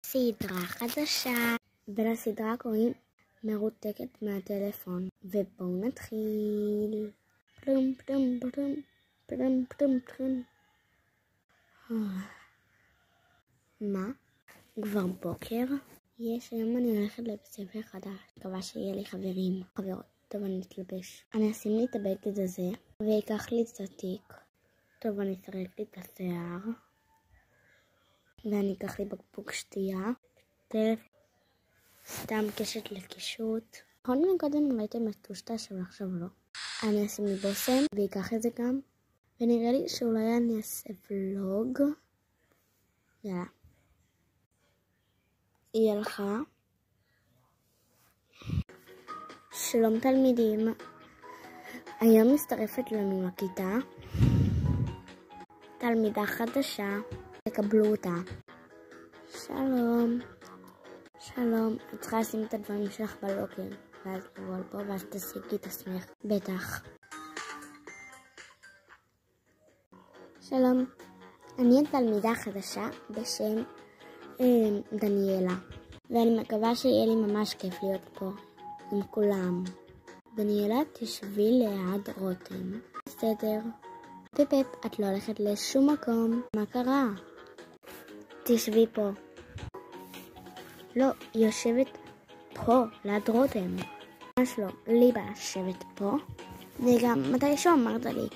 סדרה חדשה, ולסדרה קוראים מרותקת מהטלפון. ובואו נתחיל. פלום פלום פלום פלום פלום פלום. מה? כבר בוקר? היום אני הולכת לבית ספר חדש. מקווה שיהיה לי חברים, חברות. טוב, אני אתלבש. אני אשים לי את הבגד הזה, ויקח לי את התיק. טוב, אני אסרק לי את השיער. ואני אקח לי בקבוק שתייה. סתם קשת לקישוט. נכון מקודם ראיתם את טושטש, אבל עכשיו לא. אני אשים לי בושם, ויקח את זה גם. ונראה לי שאולי אני אעשה ולוג. יאללה. היא הלכה. שלום תלמידים. היום מצטרפת לנו לכיתה תלמידה חדשה. תקבלו אותה. שלום. שלום. את צריכה לשים את הדברים שלך בלוקר. ואז תבוא על פה ואז תשיגי את עצמך. בטח. שלום. אני התלמידה חדשה בשם דניאלה. ואני מקווה שיהיה לי ממש כיף להיות פה עם כולם. דניאלה, תשבי ליד רותם. בסדר. פיפ, את לא הולכת לשום מקום. מה קרה? תשבי פה. לא, היא יושבת פה, ליד רותם. ממש לא, לי בא לשבת פה. וגם מתישהו אמרת לי,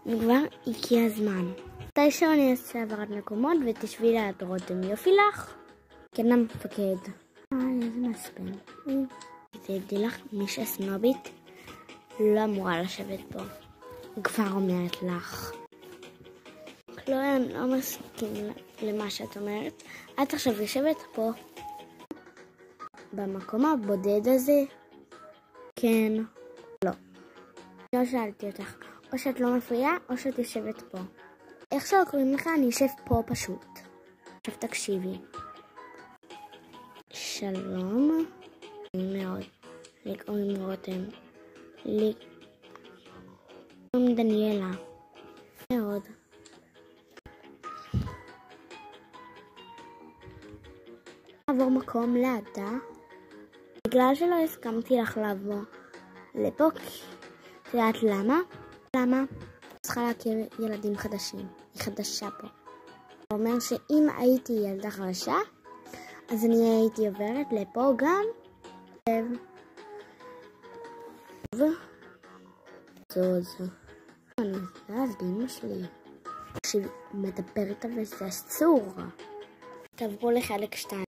כבר הגיע הזמן. מתישהו אני אעשה עברת מקומות ותשבי ליד רותם. יופי לך? כן, המפקד. איזה מספן. תדעי לך, מי שסנובית לא אמורה לשבת פה. כבר אומרת לך. לא, אני לא מסכים למה שאת אומרת. את עכשיו יושבת פה. במקום הבודד הזה? כן. לא. לא שאלתי אותך. או שאת לא מפריעה, או שאת יושבת פה. איך שלא קוראים לך, אני יושב פה פשוט. עכשיו תקשיבי. שלום. מאוד. לי קוראים רותם. לי קוראים דניאלה. מאוד. לעבור מקום לידה. בגלל שלא הסכמתי לך לבוא לפה. את יודעת למה? למה? צריכה להכיר ילדים חדשים. היא חדשה פה. זה אומר שאם הייתי ילדה חדשה, אז אני הייתי עוברת לפה גם. זו. אני יודעת באמא שלי. כשהיא מדברת על זה אסור. תעברו לחלק 2.